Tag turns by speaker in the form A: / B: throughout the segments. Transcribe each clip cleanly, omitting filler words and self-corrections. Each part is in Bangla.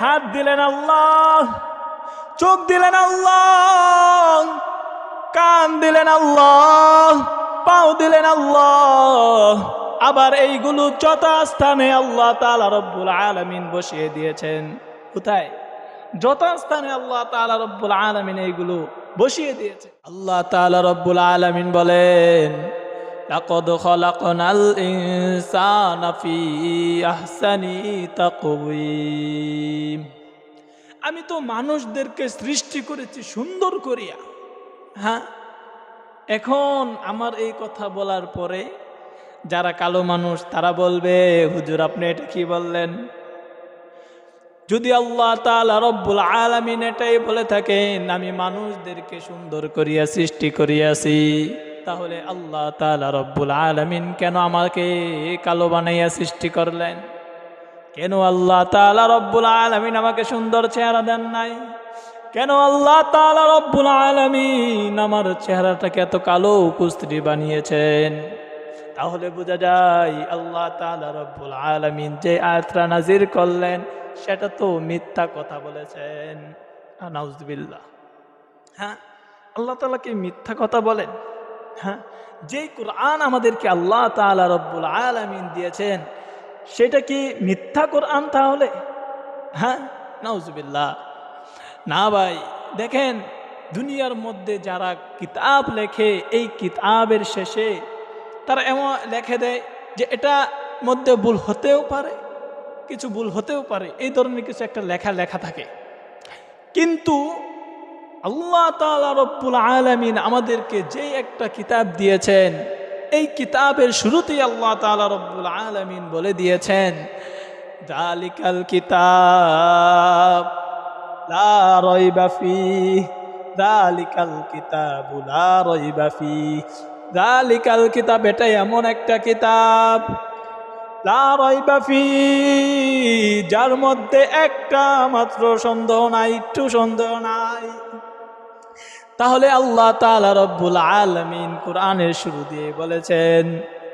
A: হাত দিলেন আল্লাহ, চোখ দিলেন আল্লাহ, কান দিলেন আল্লাহ, পাও দিলেন আল্লাহ। আবার এইগুলো যথাস্থানে আল্লাহ তাআলা রব্বুল আলামিন বসিয়ে দিয়েছেন। কোথায়? যথাস্থানে আল্লাহ তাআলা রব্বুল আলামিন এইগুলো বসিয়ে দিয়েছেন। আল্লাহ তাআলা রব্বুল আলামিন বলেন, লাকাদ খালাকনাল ইনসানা ফি আহসানি তাকওয়িম। আমি তো মানুষদেরকে সৃষ্টি করেছি সুন্দর করিয়া। হ্যাঁ, এখন আমার এই কথা বলার পরে যারা কালো মানুষ তারা বলবে, হুজুর আপনি এটা কি বললেন? যদি আল্লাহ তাআলা রব্বুল আলামিন এটাই বলে থাকেন আমি মানুষদেরকে সুন্দর করিয়া সৃষ্টি করিয়াছি, তাহলে আল্লাহ তাআলা রব্বুল আলামিন কেন আমাকে কালো বানাইয়া সৃষ্টি করলেন? কেন আল্লাহ তাআলা রব্বুল আলামিন আমাকে সুন্দর চেহারা দেন নাই? কেন আল্লাহ তাআলা রব্বুল আলামিন আমার চেহারাটাকে এত কালো কুস্ত্রী বানিয়েছেন? তাহলে বোঝা যায় আল্লাহ তাআলা রব্বুল আলামিন যে আয়াতটা নাজির করলেন সেটা তো মিথ্যা কথা বলেছেন। নাউজুবিল্লাহ। হ্যাঁ, আল্লাহ তাআলা কি মিথ্যা কথা বলেন? হ্যাঁ, যে কোরআন আমাদেরকে আল্লাহ তাআলা রব্বুল আলামিন দিয়েছেন সেটা কি মিথ্যা কোরআন তাহলে? হ্যাঁ, নাউজুবিল্লাহ। না ভাই, দেখেন দুনিয়ার মধ্যে যারা কিতাব লেখে এই কিতাবের শেষে তারা এমন লেখে দেয় যে এটা মধ্যে ভুল হতেও পারে, কিছু ভুল হতেও পারে, এই ধরনের কিছু একটা লেখা থাকে। কিন্তু আল্লাহ তাআলা রব্বুল আলামিন আমাদেরকে যে একটা কিতাব দিয়েছেন এই কিতাবের শুরুতেই আল্লাহ তাআলা রব্বুল আলামিন বলে দিয়েছেন, যালিকাল কিতাব লা রাইবা ফিহি, যালিকাল কিতাবু লা রাইবা ফিহি। যালিকাল কিতাব, এটা এমন একটা কিতাব, লা রাইবা ফিহি, যার মধ্যে একটা মাত্র সন্দেহ নাই, একটু সন্দেহ নাই। তাহলে আল্লাহ তাআলা রব্বুল আলামিন কোরআনের শুরু দিয়ে বলেছেন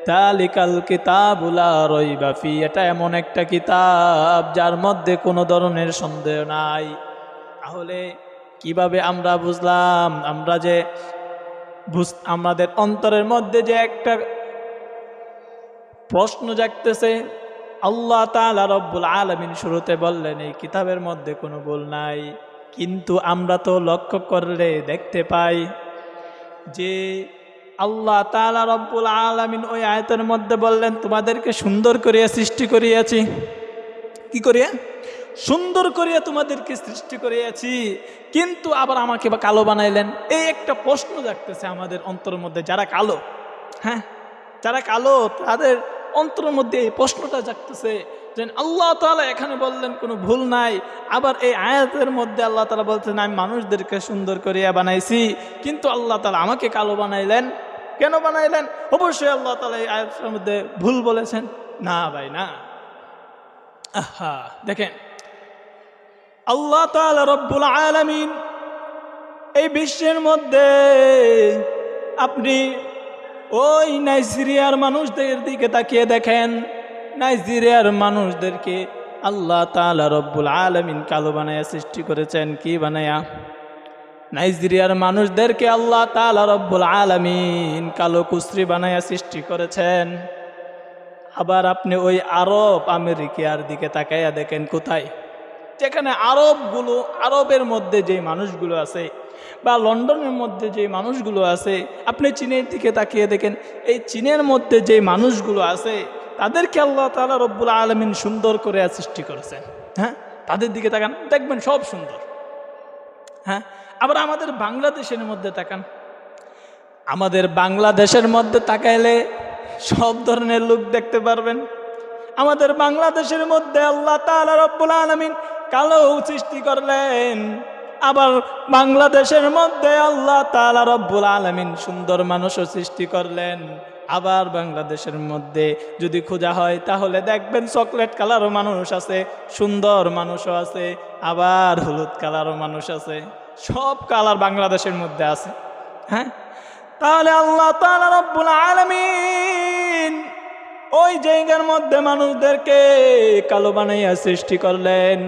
A: যালিকাল কিতাবু লা রাইবা ফিহি, এটা এমন একটা কিতাব যার মধ্যে কোনো ধরনের সন্দেহ নাই। তাহলে কিভাবে আমরা বুঝলাম? আমরা যে আমাদের অন্তরের মধ্যে যে একটা প্রশ্ন জাগতেছে, আল্লাহ তাআলা রব্বুল আলামিন শুরুতে বললেন এই কিতাবের মধ্যে কোনো ভুল নাই, কিন্তু আমরা তো লক্ষ্য করলে দেখতে পাই যে আল্লাহ তাআলা রব্বুল আলামিন ওই আয়াতের মধ্যে বললেন তোমাদেরকে সুন্দর করিয়া সৃষ্টি করিয়াছি। কি করিয়া? সুন্দর করিয়া তোমাদেরকে সৃষ্টি করিয়াছি, কিন্তু আবার আমাকে বা কালো বানাইলেন। এই একটা প্রশ্ন জাগতেছে আমাদের অন্তরের মধ্যে। যারা কালো, হ্যাঁ, যারা কালো তাদের অন্তরের মধ্যে এই প্রশ্নটা জাগতেছে যে আল্লাহ তাআলা এখানে বললেন কোনো ভুল নাই, আবার এই আয়াতের মধ্যে আল্লাহ তাআলা বলছেন আমি মানুষদেরকে সুন্দর করিয়া বানাইছি, কিন্তু আল্লাহ তাআলা আমাকে কালো বানাইলেন। কেন বানাইলেন? অবশ্যই আল্লাহ তাআলা এই আয়াতের মধ্যে ভুল বলেছেন। না ভাই, না। আহা, দেখেন আল্লাহ তাআলা রব্বুল আলামিন এই বিশ্বের মধ্যে, আপনি ওই নাইজেরিয়ার মানুষদের দিকে তাকিয়ে দেখেন, নাইজেরিয়ার মানুষদেরকে আল্লাহ তাআলা রব্বুল আলামিন কালো বানায়া সৃষ্টি করেছেন। কি বানায়া? নাইজেরিয়ার মানুষদেরকে আল্লাহ তাআলা রব্বুল আলামিন কালো কুশ্রী বানায়া সৃষ্টি করেছেন। আবার আপনি ওই আরব আমেরিকার দিকে তাকাইয়া দেখেন, কোথায়? যেখানে আরবের মধ্যে যে মানুষগুলো আছে বা লন্ডনের মধ্যে যে মানুষগুলো আছে, আপনি চীনের দিকে তাকিয়ে দেখেন, এই চীনের মধ্যে যে মানুষগুলো আছে তাদেরকে আল্লাহ তাআলা রব্বুল আলামিন সুন্দর করে সৃষ্টি করেছেন। হ্যাঁ, তাদের দিকে তাকান, দেখবেন সব সুন্দর। হ্যাঁ, আবার আমাদের বাংলাদেশের মধ্যে তাকান, আমাদের বাংলাদেশের মধ্যে তাকাইলে সব ধরনের লোক দেখতে পারবেন। আমাদের বাংলাদেশের মধ্যে আল্লাহ তাআলা রব্বুল আলামিন কালো সৃষ্টি করলেন, আবার বাংলাদেশের মধ্যে আল্লাহ তাআলা রব্বুল আলামিন সুন্দর মানুষও সৃষ্টি করলেন। আবার বাংলাদেশের মধ্যে যদি খোঁজা হয় তাহলে দেখবেন চকলেট কালারও মানুষ আছে, সুন্দর মানুষও আছে, আবার হলুদ কালারও মানুষ আছে, সব কালার বাংলাদেশের মধ্যে আছে। হ্যাঁ, তাহলে আল্লাহ তাআলা রব্বুল আলামিন ওই জায়গার মধ্যে মানুষদেরকে কালো বানাইয়া সৃষ্টি করলেন,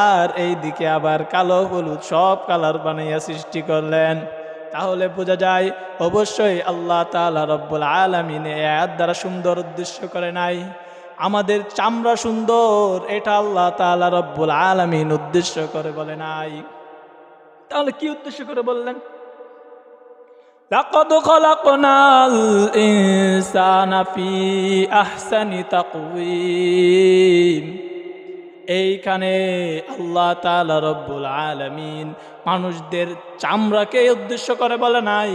A: আর এই দিকে আবার কালো হলুদ সব কালার বানাইয়া সৃষ্টি করলেন। তাহলে বোঝা যায় অবশ্যই আল্লাহ তাআলা রব্বুল আলামিন এই আয়াত দ্বারা সুন্দর উদ্দেশ্য করে নাই। আমাদের চামড়া সুন্দর এটা আল্লাহ তাআলা রব্বুল আলামিন উদ্দেশ্য করে বলে নাই। তাহলে কি উদ্দেশ্য করে বললেন? লাকাদ খালাকনাল ইনসানা ফি আহসানি তাকওয়িম। এইখানে আল্লাহ তাআলা রব্বুল আলামিন মানুষদের চামড়াকে উদ্দেশ্য করে বলে নাই,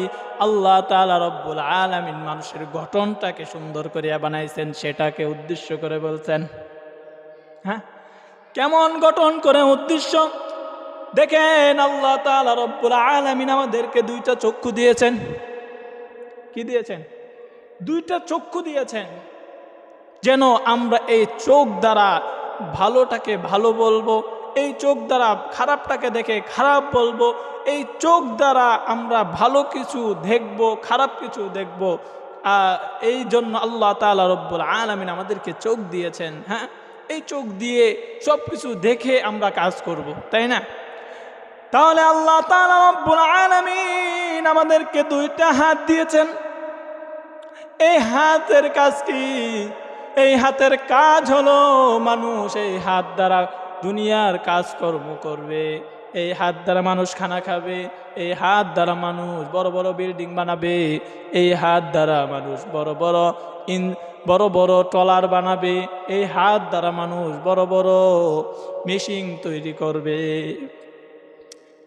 A: আল্লাহ তাআলা রব্বুল আলামিন মানুষের গঠনটাকে সুন্দর করিয়া বানাইছেন সেটাকে উদ্দেশ্য করে বলছেন। হ্যাঁ, কেমন গঠন করে উদ্দেশ্য? দেখেন আল্লাহ তাআলা রব্বুল আলামিন আমাদেরকে দুইটা চক্ষু দিয়েছেন। কি দিয়েছেন? দুইটা চক্ষু দিয়েছেন, যেন আমরা এই চোখ দ্বারা ভালোটাকে ভালো বলবো, এই চোখ দ্বারা খারাপটাকে দেখে খারাপ বলবো, এই চোখ দ্বারা আমরা ভালো কিছু দেখব, খারাপ কিছু দেখব। এই জন্য আল্লাহ তাআলা রব্বুল আলামিন আমাদেরকে চোখ দিয়েছেন। হ্যাঁ, এই চোখ দিয়ে সব কিছু দেখে আমরা কাজ করব, তাই না? তাহলে আল্লাহ তাআলা রব্বুল আলামিন আমাদেরকে দুইটা হাত দিয়েছেন। এই হাতের কাজ কি? এই হাতের কাজ হলো মানুষ এই হাত দ্বারা দুনিয়ার কাজকর্ম করবে, এই হাত দ্বারা মানুষ খানা খাবে, এই হাত দ্বারা মানুষ বড় বড় বিল্ডিং বানাবে, এই হাত দ্বারা মানুষ বড় বড় ট্রলার বানাবে, এই হাত দ্বারা মানুষ বড় বড় মেশিন তৈরি করবে।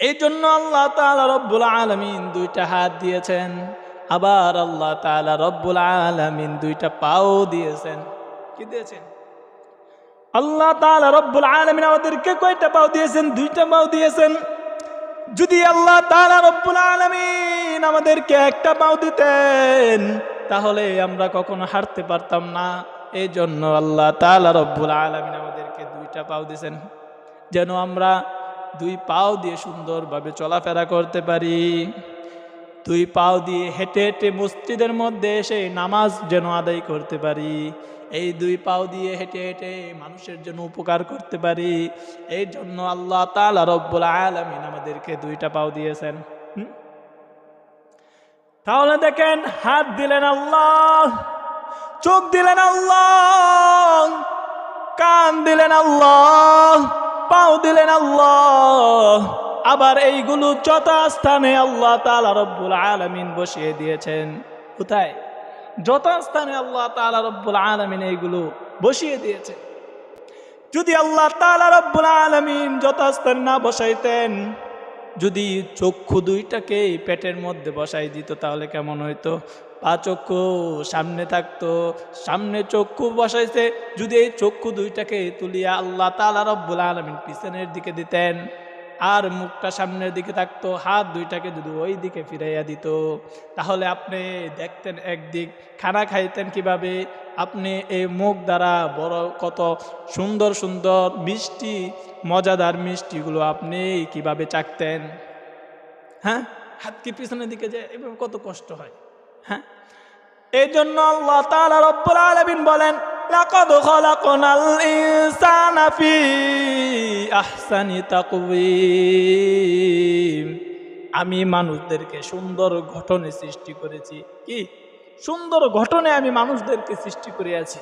A: এই জন্য আল্লাহ তাআলা রব্বুল আলামিন দুইটা হাত দিয়েছেন। আবার আল্লাহ তাআলা রব্বুল আলামিন দুইটা পাও দিয়েছেন। কি দিয়েছেন? আল্লাহ তাআলা রব্বুল আলামিন আমাদেরকে কয়টা পাও দিয়েছেন? দুইটা পাও দিয়েছেন। যদি আল্লাহ তাআলা রব্বুল আলামিন আমাদেরকে একটা পাও দিতেন তাহলে আমরা কখনো হাঁটতে পারতাম না। এই জন্য আল্লাহ তাআলা রব্বুল আলামিন আমাদেরকে দুইটা পাও দিয়েছেন, যেন আমরা দুই পাও দিয়ে সুন্দরভাবে চলাফেরা করতে পারি। দুই পাও দিয়ে হেঁটে হেঁটে মসজিদের মধ্যে এসে নামাজ যেন আদায় করতে পারি। এই দুই পাও দিয়ে হেঁটে হেঁটে মানুষের জন্য উপকার করতে পারি। এই জন্য আল্লাহ তাআলা রব্বুল আলামিন আমাদেরকে দুইটা পাও দিয়েছেন। তাহলে দেখেন, হাত দিলেন আল্লাহ, চোখ দিলেন আল্লাহ, কান দিলেন আল্লাহ, পাও দিলেন আল্লাহ। আবার এইগুলো যথাস্থানে আল্লাহ তাআলা রব্বুল আলামিন বসিয়ে দিয়েছেন। কোথায়? যথাস্থানে আল্লাহ তাআলা রব্বুল আলামিন এইগুলো বসিয়ে দিয়েছেন। যদি আল্লাহ তাআলা রব্বুল আলামিন যথাস্থানে না বসাইতেন, যদি চক্ষু দুইটাকে পেটের মধ্যে বসাই দিত তাহলে কেমন হইতো? পা চক্ষু সামনে থাকতো, সামনে চক্ষু বসাইছে, যদি এই চক্ষু দুইটাকে তুলিয়া আল্লাহ তাআলা রব্বুল আলামিন পিছনের দিকে দিতেন আর মুখটা সামনের দিকে থাকতো, হাত দুইটাকে যদি ওই দিকে ফিরাইয়া দিত তাহলে আপনি দেখতেন একদিক, খানা খাইতেন কিভাবে, আপনি এই মুখ দ্বারা বড় কত সুন্দর সুন্দর মিষ্টি, মজাদার মিষ্টিগুলো আপনি কিভাবে চাকতেন। হ্যাঁ, হাত কি পিছনের দিকে যায়, এভাবে কত কষ্ট হয়। হ্যাঁ, এই জন্য আল্লাহ তাআলা রব্বুল আলামিন বলেন, লাকাদ খালাকনাল ইনসানা ফি আহসানি তাকওয়িম। আমি মানুষদেরকে সুন্দর গঠনে সৃষ্টি করেছি। কি সুন্দর গঠনে আমি মানুষদেরকে সৃষ্টি করিয়াছি।